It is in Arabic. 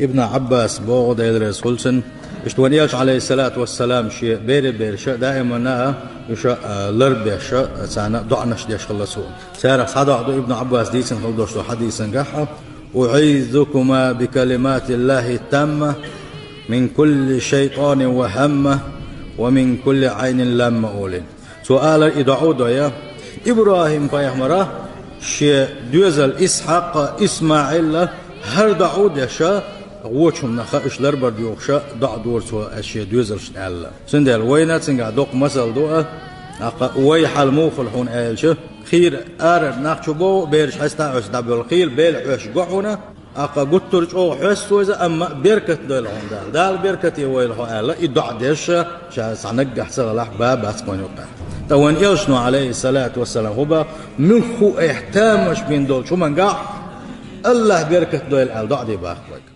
ابن عباس بوغد يدرس خلصن اشتوانياش عليه الصلاة والسلام شيء بير شيء دائما نا يشاء لرب شيء سانا دعنش ديش خلصون سارة صدق ابن عباس ديسن خلدوش حديثا قحة أعيذكما بكلمات الله التامة من كل شيطان وهمة ومن كل عين لام أولين سؤال إدعو يا إبراهيم فيحمره شيء دوزل إسحاق إسماعيل هر دعود يشاء وچهم نخاش لربر ديوخشا دع دور سو اشياء دوزل شنال سندل وينات سنغا دوق مسل دو وي حلموخل حون الش خير ار ناخشبو بيرش حستا عس دبل خيل بيل عش قحونا قطرج او حس وإذا اما بيركت دول هون دال بيركتي ويل هو الا يدع ديش شا سنجح سغلح باب اسكون يقع توان يشنو عليه الصلاه والسلام هو مخو احتامش بين دول شو منقع الله بيركت دول الدع دي باخوك